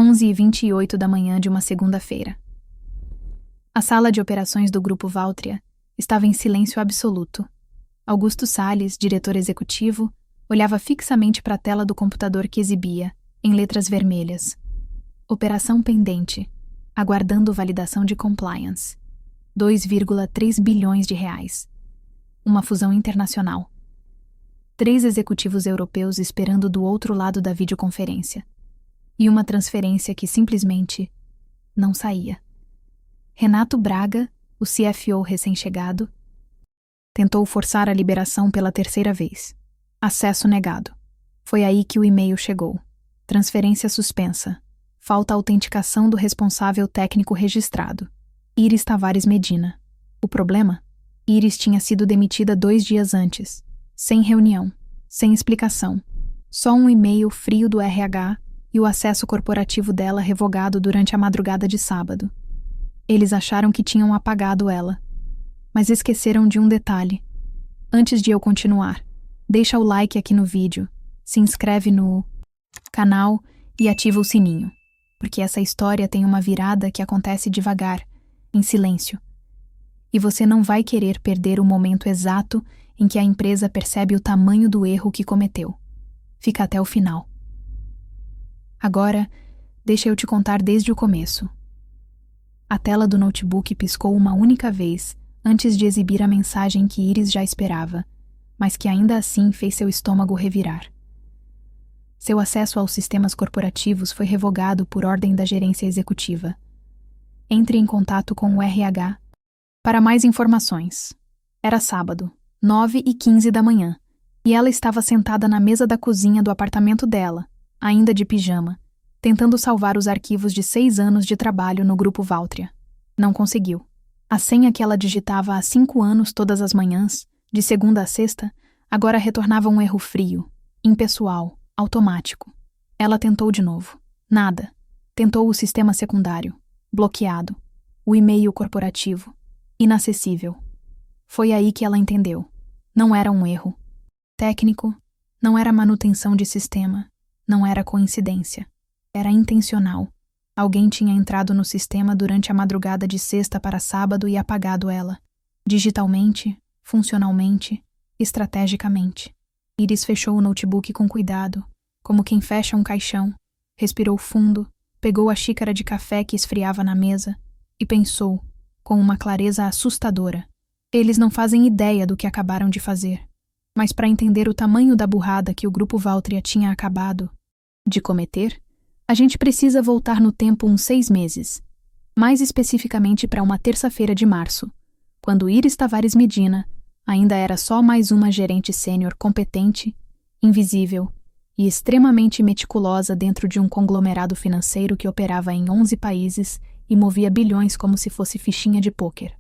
11h28 da manhã de uma segunda-feira. A sala de operações do Grupo Valtria estava em silêncio absoluto. Augusto Salles, diretor executivo, olhava fixamente para a tela do computador que exibia, em letras vermelhas: Operação pendente, aguardando validação de compliance. 2,3 bilhões de reais. Uma fusão internacional. 3 executivos europeus esperando do outro lado da videoconferência. E uma transferência que simplesmente não saía. Renato Braga, o CFO recém-chegado, tentou forçar a liberação pela 3ª vez. Acesso negado. Foi aí que o e-mail chegou. Transferência suspensa. Falta autenticação do responsável técnico registrado. Iris Tavares Medina. O problema? Iris tinha sido demitida 2 dias antes. Sem reunião. Sem explicação. Só um e-mail frio do RH e o acesso corporativo dela revogado durante a madrugada de sábado. Eles acharam que tinham apagado ela. Mas esqueceram de um detalhe. Antes de eu continuar, deixa o like aqui no vídeo, se inscreve no canal e ativa o sininho, porque essa história tem uma virada que acontece devagar, em silêncio. E você não vai querer perder o momento exato em que a empresa percebe o tamanho do erro que cometeu. Fica até o final. Agora, deixa eu te contar desde o começo. A tela do notebook piscou uma única vez antes de exibir a mensagem que Iris já esperava, mas que ainda assim fez seu estômago revirar. Seu acesso aos sistemas corporativos foi revogado por ordem da gerência executiva. Entre em contato com o RH para mais informações. Era sábado, 9h15 da manhã, e ela estava sentada na mesa da cozinha do apartamento dela, ainda de pijama, tentando salvar os arquivos de 6 anos de trabalho no Grupo Valtria. Não conseguiu. A senha que ela digitava há 5 anos todas as manhãs, de segunda a sexta, agora retornava um erro frio, impessoal, automático. Ela tentou de novo. Nada. Tentou o sistema secundário. Bloqueado. O e-mail corporativo. Inacessível. Foi aí que ela entendeu. Não era um erro técnico, não era manutenção de sistema, não era coincidência. Era intencional. Alguém tinha entrado no sistema durante a madrugada de sexta para sábado e apagado ela. Digitalmente, funcionalmente, estrategicamente. Iris fechou o notebook com cuidado, como quem fecha um caixão, respirou fundo, pegou a xícara de café que esfriava na mesa e pensou, com uma clareza assustadora: eles não fazem ideia do que acabaram de fazer. Mas para entender o tamanho da burrada que o Grupo Valtria tinha acabado de cometer, a gente precisa voltar no tempo uns 6 meses, mais especificamente para uma terça-feira de março, quando Iris Tavares Medina ainda era só mais uma gerente sênior competente, invisível e extremamente meticulosa dentro de um conglomerado financeiro que operava em 11 países e movia bilhões como se fosse fichinha de pôquer.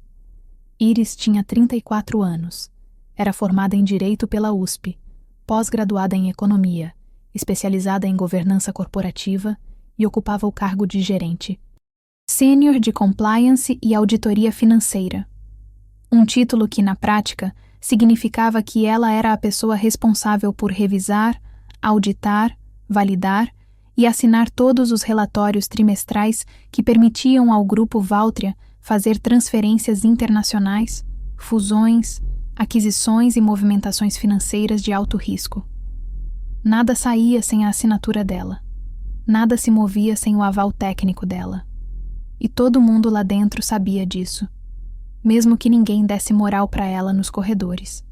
Iris tinha 34 anos. Era formada em Direito pela USP, pós-graduada em Economia, especializada em governança corporativa e ocupava o cargo de gerente sênior de Compliance e Auditoria Financeira. Um título que, na prática, significava que ela era a pessoa responsável por revisar, auditar, validar e assinar todos os relatórios trimestrais que permitiam ao Grupo Valtria fazer transferências internacionais, fusões, aquisições e movimentações financeiras de alto risco. Nada saía sem a assinatura dela. Nada se movia sem o aval técnico dela. E todo mundo lá dentro sabia disso, mesmo que ninguém desse moral para ela nos corredores.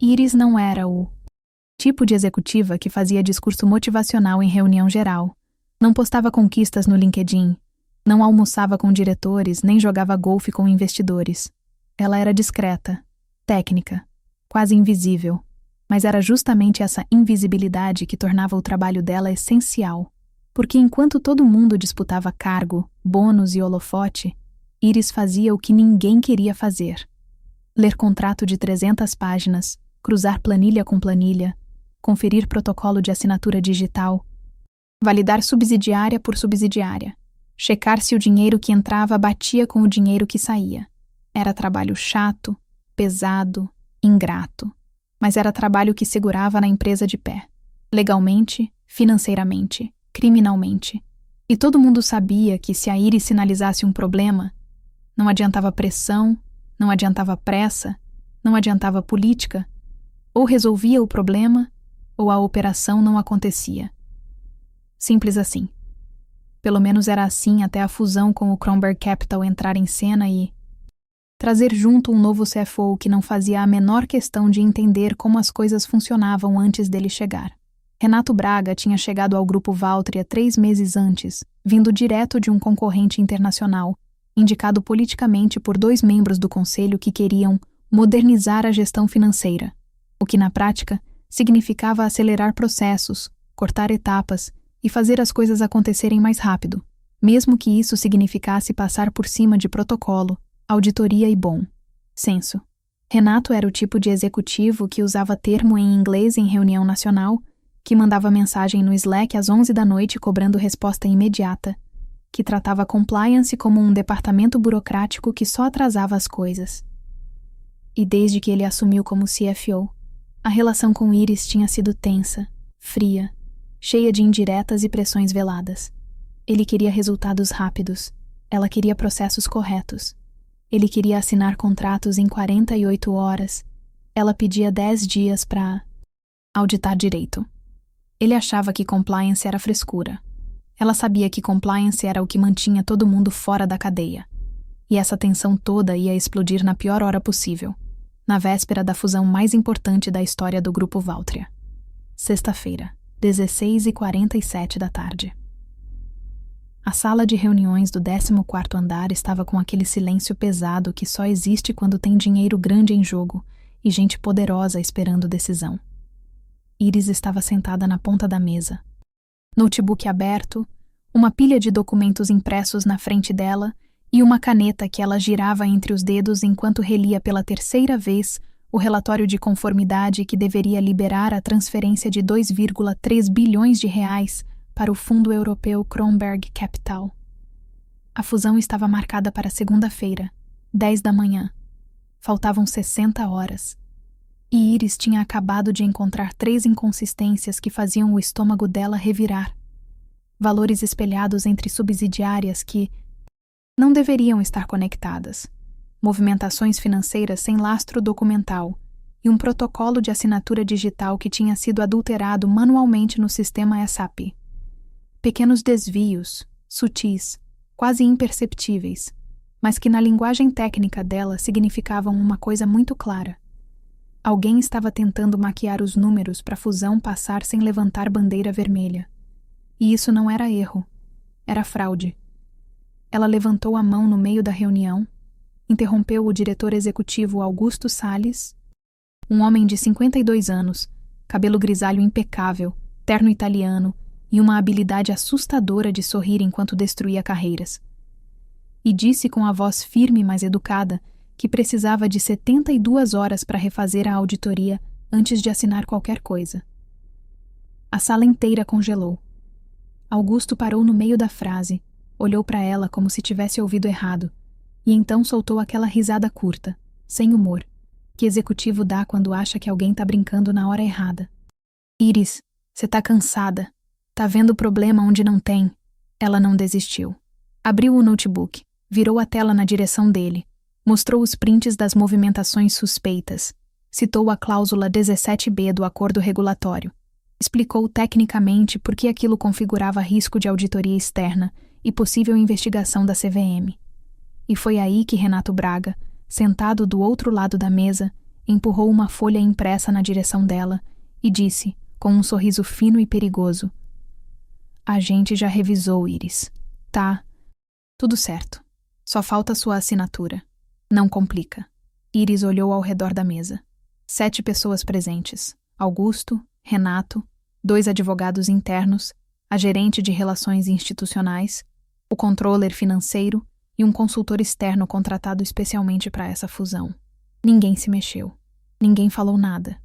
Iris não era o tipo de executiva que fazia discurso motivacional em reunião geral, não postava conquistas no LinkedIn, não almoçava com diretores nem jogava golfe com investidores. Ela era discreta, técnica, quase invisível, mas era justamente essa invisibilidade que tornava o trabalho dela essencial, porque enquanto todo mundo disputava cargo, bônus e holofote, Iris fazia o que ninguém queria fazer: ler contrato de 300 páginas, cruzar planilha com planilha, conferir protocolo de assinatura digital, validar subsidiária por subsidiária, checar se o dinheiro que entrava batia com o dinheiro que saía. Era trabalho chato, pesado, ingrato, mas era trabalho que segurava na empresa de pé, legalmente, financeiramente, criminalmente. E todo mundo sabia que se a Iris sinalizasse um problema, não adiantava pressão, não adiantava pressa, não adiantava política. Ou resolvia o problema, ou a operação não acontecia. Simples assim. Pelo menos era assim até a fusão com o Kronberg Capital entrar em cena e trazer junto um novo CFO que não fazia a menor questão de entender como as coisas funcionavam antes dele chegar. Renato Braga tinha chegado ao Grupo Valtria 3 meses antes, vindo direto de um concorrente internacional, indicado politicamente por 2 membros do conselho que queriam modernizar a gestão financeira, o que na prática significava acelerar processos, cortar etapas e fazer as coisas acontecerem mais rápido, mesmo que isso significasse passar por cima de protocolo, auditoria e bom senso. Renato era o tipo de executivo que usava termo em inglês em reunião nacional, que mandava mensagem no Slack às 11 da noite cobrando resposta imediata, que tratava compliance como um departamento burocrático que só atrasava as coisas. E desde que ele assumiu como CFO, a relação com Iris tinha sido tensa, fria, cheia de indiretas e pressões veladas. Ele queria resultados rápidos, ela queria processos corretos. Ele queria assinar contratos em 48 horas, ela pedia 10 dias para auditar direito. Ele achava que compliance era frescura. Ela sabia que compliance era o que mantinha todo mundo fora da cadeia. E essa tensão toda ia explodir na pior hora possível, na véspera da fusão mais importante da história do Grupo Valtria. Sexta-feira, 16h47 da tarde. A sala de reuniões do 14º andar estava com aquele silêncio pesado que só existe quando tem dinheiro grande em jogo e gente poderosa esperando decisão. Iris estava sentada na ponta da mesa. Notebook aberto, uma pilha de documentos impressos na frente dela e uma caneta que ela girava entre os dedos enquanto relia pela 3ª vez o relatório de conformidade que deveria liberar a transferência de 2,3 bilhões de reais para o Fundo Europeu Kronberg Capital. A fusão estava marcada para segunda-feira, 10 da manhã. Faltavam 60 horas. E Iris tinha acabado de encontrar 3 inconsistências que faziam o estômago dela revirar. Valores espelhados entre subsidiárias que não deveriam estar conectadas, movimentações financeiras sem lastro documental e um protocolo de assinatura digital que tinha sido adulterado manualmente no sistema SAP. Pequenos desvios, sutis, quase imperceptíveis, mas que na linguagem técnica dela significavam uma coisa muito clara. Alguém estava tentando maquiar os números para a fusão passar sem levantar bandeira vermelha. E isso não era erro, era fraude. Ela levantou a mão no meio da reunião, interrompeu o diretor executivo Augusto Salles, um homem de 52 anos, cabelo grisalho impecável, terno italiano e uma habilidade assustadora de sorrir enquanto destruía carreiras. E disse com a voz firme mas educada que precisava de 72 horas para refazer a auditoria antes de assinar qualquer coisa. A sala inteira congelou. Augusto parou no meio da frase, olhou para ela como se tivesse ouvido errado, e então soltou aquela risada curta, sem humor, que executivo dá quando acha que alguém tá brincando na hora errada. Iris, você tá cansada. Tá vendo problema onde não tem. Ela não desistiu. Abriu o notebook, virou a tela na direção dele, mostrou os prints das movimentações suspeitas, citou a cláusula 17b do acordo regulatório, explicou tecnicamente por que aquilo configurava risco de auditoria externa e possível investigação da CVM. E foi aí que Renato Braga, sentado do outro lado da mesa, empurrou uma folha impressa na direção dela e disse, com um sorriso fino e perigoso: "A gente já revisou, Iris. Tá tudo certo. Só falta sua assinatura. Não complica." Iris olhou ao redor da mesa. 7 pessoas presentes. Augusto, Renato, 2 advogados internos, a gerente de relações institucionais, o controller financeiro e um consultor externo contratado especialmente para essa fusão. Ninguém se mexeu. Ninguém falou nada.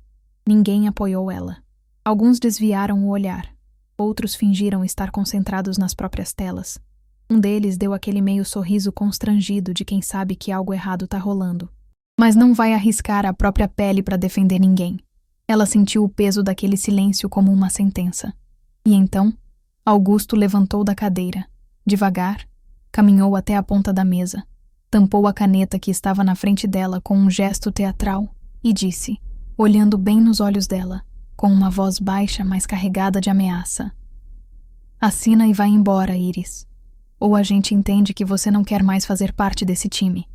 Ninguém apoiou ela. Alguns desviaram o olhar. Outros fingiram estar concentrados nas próprias telas. Um deles deu aquele meio sorriso constrangido de quem sabe que algo errado tá rolando, mas não vai arriscar a própria pele para defender ninguém. Ela sentiu o peso daquele silêncio como uma sentença. E então, Augusto levantou da cadeira. Devagar, caminhou até a ponta da mesa, tampou a caneta que estava na frente dela com um gesto teatral e disse, olhando bem nos olhos dela, com uma voz baixa, mas carregada de ameaça: assina e vai embora, Iris. Ou a gente entende que você não quer mais fazer parte desse time.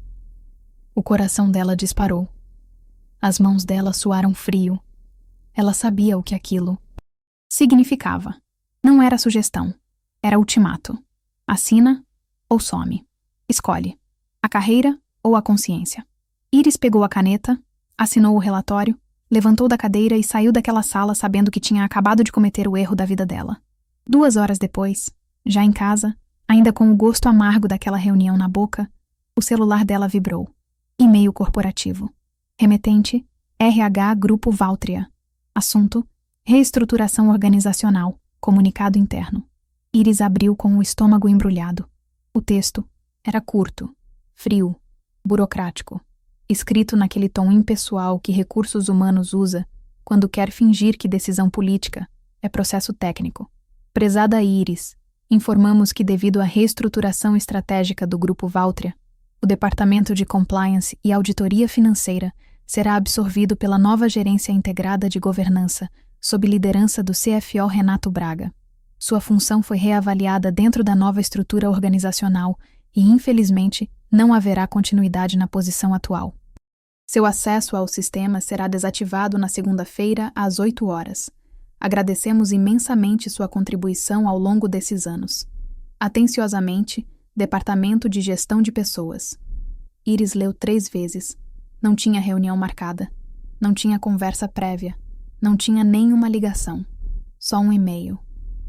O coração dela disparou. As mãos dela suaram frio. Ela sabia o que aquilo significava. Não era sugestão. Era ultimato. Assina ou some. Escolhe. A carreira ou a consciência. Iris pegou a caneta, assinou o relatório, levantou da cadeira e saiu daquela sala sabendo que tinha acabado de cometer o erro da vida dela. 2 horas depois, já em casa, ainda com o gosto amargo daquela reunião na boca, o celular dela vibrou. E-mail corporativo. Remetente: RH Grupo Valtria. Assunto: reestruturação organizacional. Comunicado interno. Iris abriu com o estômago embrulhado. O texto era curto, frio, burocrático, escrito naquele tom impessoal que recursos humanos usa quando quer fingir que decisão política é processo técnico. Prezada Iris, informamos que devido à reestruturação estratégica do Grupo Valtria, o Departamento de Compliance e Auditoria Financeira será absorvido pela nova Gerência Integrada de Governança, sob liderança do CFO Renato Braga. Sua função foi reavaliada dentro da nova estrutura organizacional e, infelizmente, não haverá continuidade na posição atual. Seu acesso ao sistema será desativado na segunda-feira, às 8 horas. Agradecemos imensamente sua contribuição ao longo desses anos. Atenciosamente, Departamento de Gestão de Pessoas. Iris leu 3 vezes. Não tinha reunião marcada. Não tinha conversa prévia. Não tinha nenhuma ligação. Só um e-mail.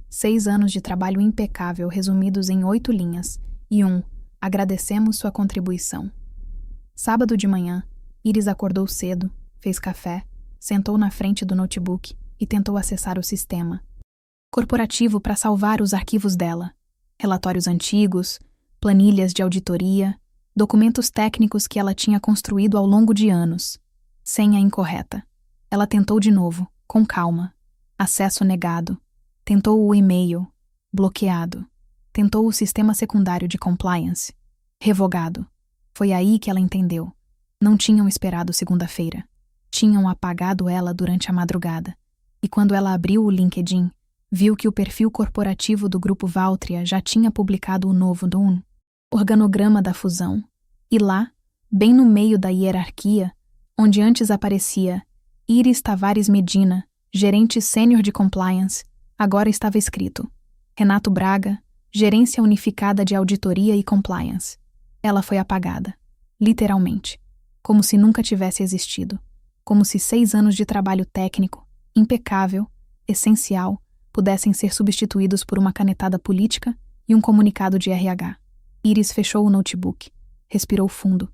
6 anos de trabalho impecável resumidos em 8 linhas. E agradecemos sua contribuição. Sábado de manhã, Iris acordou cedo, fez café, sentou na frente do notebook e tentou acessar o sistema corporativo para salvar os arquivos dela. Relatórios antigos, planilhas de auditoria, documentos técnicos que ela tinha construído ao longo de anos. Senha incorreta. Ela tentou de novo, com calma. Acesso negado. Tentou o e-mail. Bloqueado. Tentou o sistema secundário de compliance. Revogado. Foi aí que ela entendeu. Não tinham esperado segunda-feira. Tinham apagado ela durante a madrugada. E quando ela abriu o LinkedIn, viu que o perfil corporativo do Grupo Valtria já tinha publicado o novo organograma da fusão. E lá, bem no meio da hierarquia, onde antes aparecia Iris Tavares Medina, gerente sênior de compliance, agora estava escrito Renato Braga, Gerência Unificada de Auditoria e Compliance. Ela foi apagada, literalmente, como se nunca tivesse existido, como se 6 anos de trabalho técnico, impecável, essencial, pudessem ser substituídos por uma canetada política e um comunicado de RH. Iris fechou o notebook, respirou fundo,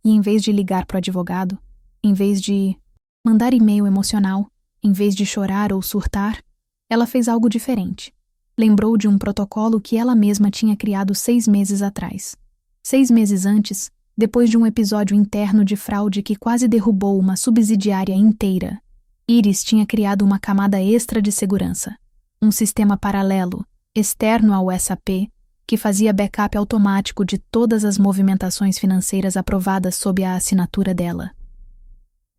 e em vez de ligar para o advogado, em vez de mandar e-mail emocional, em vez de chorar ou surtar, ela fez algo diferente. Lembrou de um protocolo que ela mesma tinha criado 6 meses atrás. 6 meses antes, depois de um episódio interno de fraude que quase derrubou uma subsidiária inteira, Iris tinha criado uma camada extra de segurança. Um sistema paralelo, externo ao SAP, que fazia backup automático de todas as movimentações financeiras aprovadas sob a assinatura dela.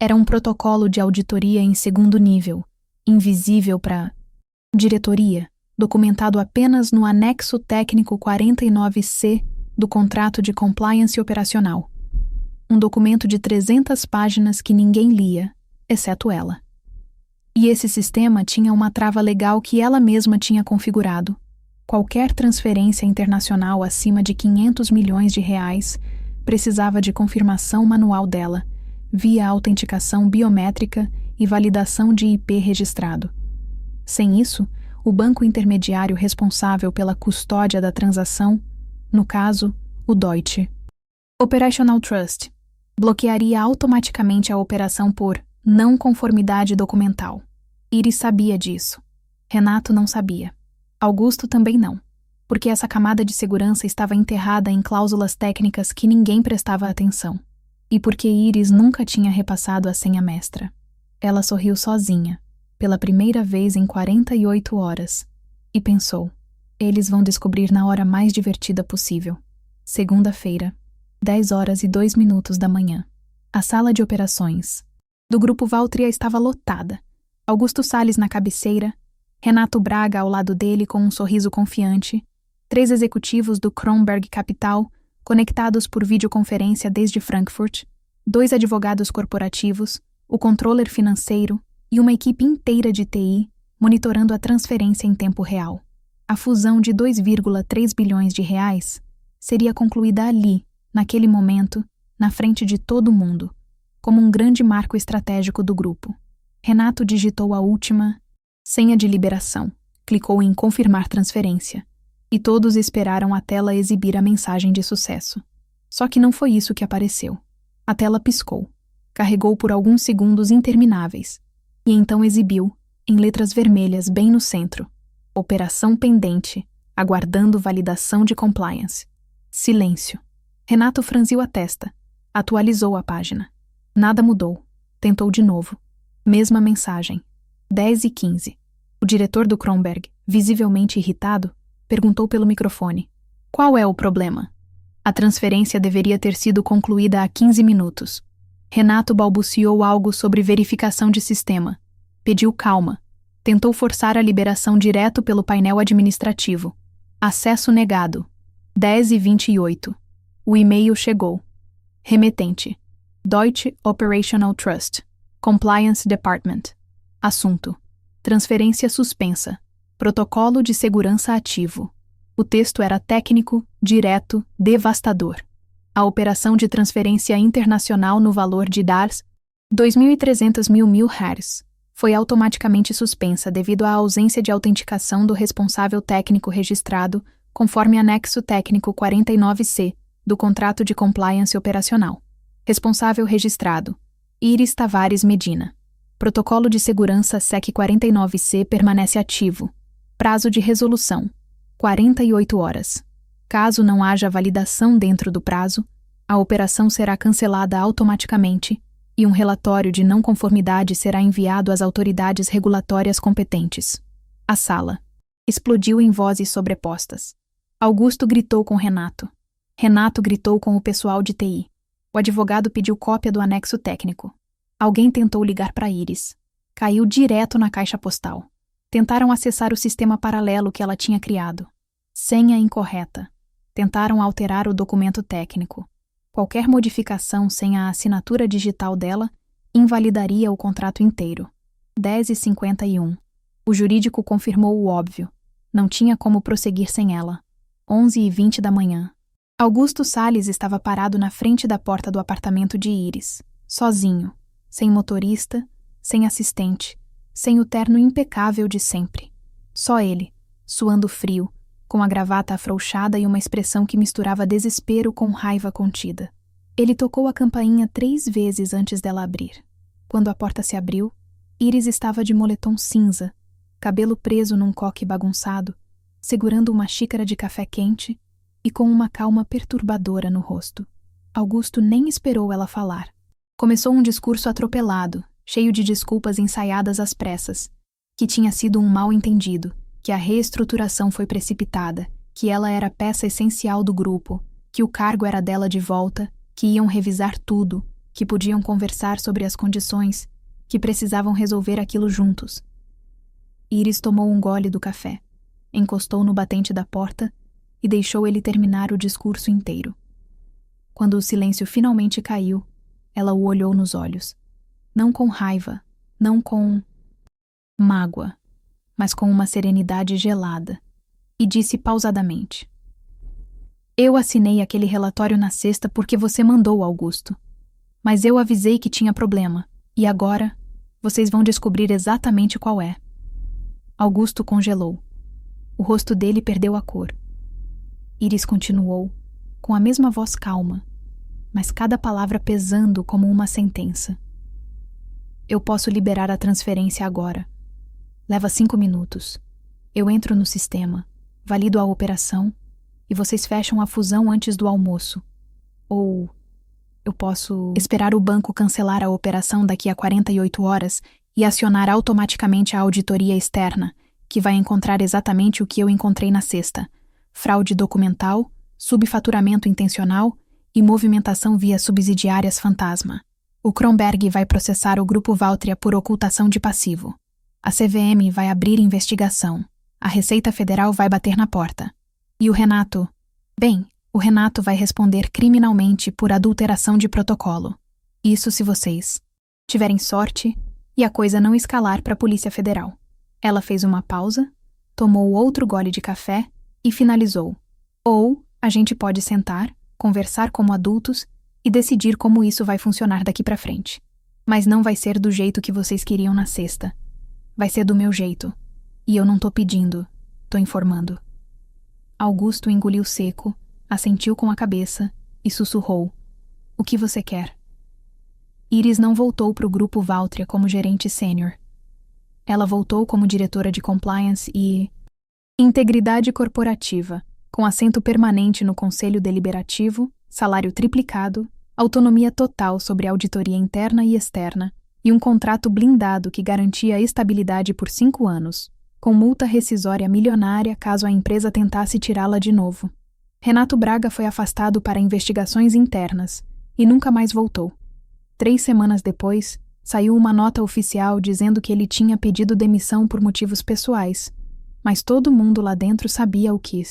Era um protocolo de auditoria em 2º nível, invisível para diretoria, documentado apenas no anexo técnico 49C do contrato de compliance operacional. Um documento de 300 páginas que ninguém lia, exceto ela. E esse sistema tinha uma trava legal que ela mesma tinha configurado. Qualquer transferência internacional acima de 500 milhões de reais precisava de confirmação manual dela, via autenticação biométrica e validação de IP registrado. Sem isso, o banco intermediário responsável pela custódia da transação, no caso, o Deutsche Operational Trust, bloquearia automaticamente a operação por não conformidade documental. Iris sabia disso. Renato não sabia. Augusto também não, porque essa camada de segurança estava enterrada em cláusulas técnicas que ninguém prestava atenção. E porque Iris nunca tinha repassado a senha mestra. Ela sorriu sozinha, pela primeira vez em 48 horas, e pensou: Eles vão descobrir na hora mais divertida possível. Segunda-feira, 10h02 da manhã. A sala de operações do Grupo Valtria estava lotada. Augusto Salles na cabeceira, Renato Braga ao lado dele com um sorriso confiante, 3 executivos do Kronberg Capital, conectados por videoconferência desde Frankfurt, 2 advogados corporativos, o controller financeiro e uma equipe inteira de TI monitorando a transferência em tempo real. A fusão de 2,3 bilhões de reais seria concluída ali, naquele momento, na frente de todo mundo, como um grande marco estratégico do grupo. Renato digitou a última senha de liberação, clicou em confirmar transferência, e todos esperaram a tela exibir a mensagem de sucesso. Só que não foi isso que apareceu. A tela piscou, carregou por alguns segundos intermináveis, e então exibiu, em letras vermelhas bem no centro, Operação pendente, aguardando validação de compliance. Silêncio. Renato franziu a testa, atualizou a página. Nada mudou. Tentou de novo. Mesma mensagem. 10h15. O diretor do Kronberg, visivelmente irritado, perguntou pelo microfone: qual é o problema? A transferência deveria ter sido concluída há 15 minutos. Renato balbuciou algo sobre verificação de sistema. Pediu calma. Tentou forçar a liberação direto pelo painel administrativo. Acesso negado. 10h28. O e-mail chegou. Remetente: Deutsche Operational Trust. Compliance Department. Assunto: transferência suspensa. Protocolo de segurança ativo. O texto era técnico, direto, devastador. A operação de transferência internacional no valor de DARS 2.300 mil reais foi automaticamente suspensa devido à ausência de autenticação do responsável técnico registrado, conforme anexo técnico 49C do contrato de compliance operacional. Responsável registrado: Iris Tavares Medina. Protocolo de segurança SEC 49C permanece ativo. Prazo de resolução: 48 horas. Caso não haja validação dentro do prazo, a operação será cancelada automaticamente e um relatório de não conformidade será enviado às autoridades regulatórias competentes. A sala explodiu em vozes sobrepostas. Augusto gritou com Renato. Renato gritou com o pessoal de TI. O advogado pediu cópia do anexo técnico. Alguém tentou ligar para Iris. Caiu direto na caixa postal. Tentaram acessar o sistema paralelo que ela tinha criado. Senha incorreta. Tentaram alterar o documento técnico. Qualquer modificação sem a assinatura digital dela invalidaria o contrato inteiro. 10h51. O jurídico confirmou o óbvio. Não tinha como prosseguir sem ela. 11h20 da manhã. Augusto Salles estava parado na frente da porta do apartamento de Iris, sozinho, sem motorista, sem assistente, sem o terno impecável de sempre. Só ele, suando frio, com a gravata afrouxada e uma expressão que misturava desespero com raiva contida. Ele tocou a campainha 3 vezes antes dela abrir. Quando a porta se abriu, Iris estava de moletom cinza, cabelo preso num coque bagunçado, segurando uma xícara de café quente e com uma calma perturbadora no rosto. Augusto nem esperou ela falar. Começou um discurso atropelado, cheio de desculpas ensaiadas às pressas, que tinha sido um mal-entendido, que a reestruturação foi precipitada, que ela era peça essencial do grupo, que o cargo era dela de volta, que iam revisar tudo, que podiam conversar sobre as condições, que precisavam resolver aquilo juntos. Iris tomou um gole do café, encostou no batente da porta e deixou ele terminar o discurso inteiro. Quando o silêncio finalmente caiu, ela o olhou nos olhos. Não com raiva, não com mágoa, mas com uma serenidade gelada, e disse pausadamente: Eu assinei aquele relatório na sexta porque você mandou, Augusto. Mas eu avisei que tinha problema, e agora vocês vão descobrir exatamente qual é. Augusto congelou. O rosto dele perdeu a cor. Iris continuou, com a mesma voz calma, mas cada palavra pesando como uma sentença. Eu posso liberar a transferência agora. Leva 5 minutos. Eu entro no sistema, valido a operação e vocês fecham a fusão antes do almoço. Ou eu posso esperar o banco cancelar a operação daqui a 48 horas e acionar automaticamente a auditoria externa, que vai encontrar exatamente o que eu encontrei na sexta: fraude documental, subfaturamento intencional e movimentação via subsidiárias fantasma. O Kronberg vai processar o Grupo Valtria por ocultação de passivo. A CVM vai abrir investigação. A Receita Federal vai bater na porta. E o Renato? Bem, o Renato vai responder criminalmente por adulteração de protocolo. Isso se vocês tiverem sorte e a coisa não escalar para a Polícia Federal. Ela fez uma pausa, tomou outro gole de café e finalizou. Ou a gente pode sentar, conversar como adultos e decidir como isso vai funcionar daqui para frente. Mas não vai ser do jeito que vocês queriam na sexta. Vai ser do meu jeito. E eu não tô pedindo, tô informando. Augusto engoliu seco, assentiu com a cabeça e sussurrou: "O que você quer?" Iris não voltou para o Grupo Valtria como gerente sênior. Ela voltou como diretora de compliance e integridade corporativa, com assento permanente no Conselho Deliberativo, salário triplicado, autonomia total sobre auditoria interna e externa e um contrato blindado que garantia a estabilidade por 5 anos, com multa rescisória milionária caso a empresa tentasse tirá-la de novo. Renato Braga foi afastado para investigações internas e nunca mais voltou. 3 semanas depois, saiu uma nota oficial dizendo que ele tinha pedido demissão por motivos pessoais, mas todo mundo lá dentro sabia o que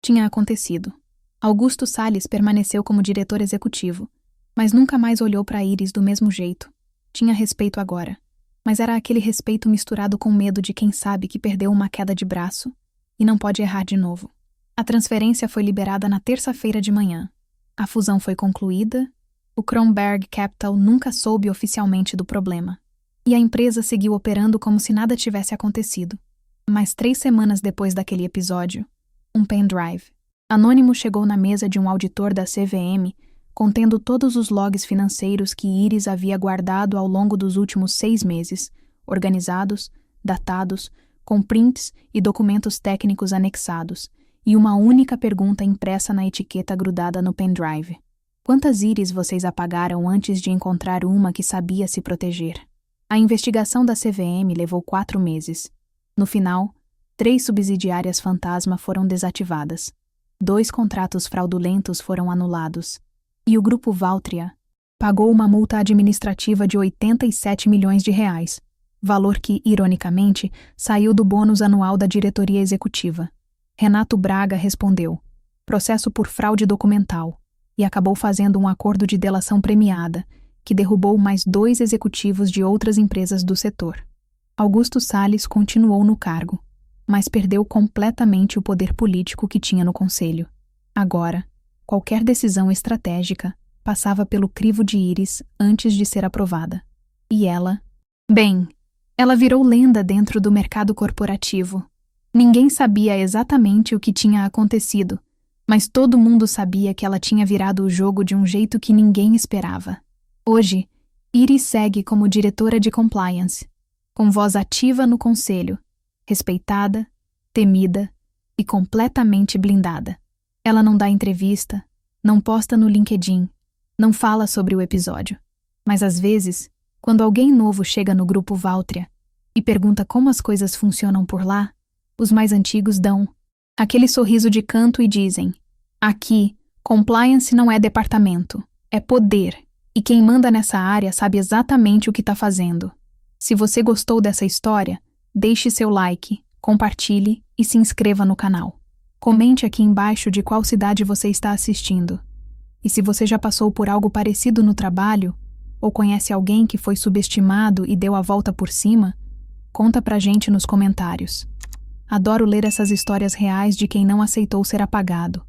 tinha acontecido. Augusto Salles permaneceu como diretor executivo, mas nunca mais olhou para Iris do mesmo jeito. Tinha respeito agora, mas era aquele respeito misturado com medo de quem sabe que perdeu uma queda de braço e não pode errar de novo. A transferência foi liberada na terça-feira de manhã. A fusão foi concluída, o Kronberg Capital nunca soube oficialmente do problema, e a empresa seguiu operando como se nada tivesse acontecido. Mas 3 semanas depois daquele episódio, um pendrive anônimo chegou na mesa de um auditor da CVM contendo todos os logs financeiros que Iris havia guardado ao longo dos últimos 6 meses, organizados, datados, com prints e documentos técnicos anexados, e uma única pergunta impressa na etiqueta grudada no pendrive: quantas Iris vocês apagaram antes de encontrar uma que sabia se proteger? A investigação da CVM levou 4 meses. No final, 3 subsidiárias fantasma foram desativadas, 2 contratos fraudulentos foram anulados, e o Grupo Valtria pagou uma multa administrativa de 87 milhões de reais, valor que, ironicamente, saiu do bônus anual da diretoria executiva. Renato Braga respondeu: processo por fraude documental, e acabou fazendo um acordo de delação premiada, que derrubou mais 2 executivos de outras empresas do setor. Augusto Salles continuou no cargo, mas perdeu completamente o poder político que tinha no conselho. Agora, qualquer decisão estratégica passava pelo crivo de Iris antes de ser aprovada. E ela? Bem, ela virou lenda dentro do mercado corporativo. Ninguém sabia exatamente o que tinha acontecido, mas todo mundo sabia que ela tinha virado o jogo de um jeito que ninguém esperava. Hoje, Iris segue como diretora de compliance, com voz ativa no conselho, respeitada, temida e completamente blindada. Ela não dá entrevista, não posta no LinkedIn, não fala sobre o episódio. Mas às vezes, quando alguém novo chega no Grupo Valtria e pergunta como as coisas funcionam por lá, os mais antigos dão aquele sorriso de canto e dizem: aqui, compliance não é departamento, é poder, e quem manda nessa área sabe exatamente o que está fazendo. Se você gostou dessa história, deixe seu like, compartilhe e se inscreva no canal. Comente aqui embaixo de qual cidade você está assistindo. E se você já passou por algo parecido no trabalho, ou conhece alguém que foi subestimado e deu a volta por cima, conta pra gente nos comentários. Adoro ler essas histórias reais de quem não aceitou ser apagado.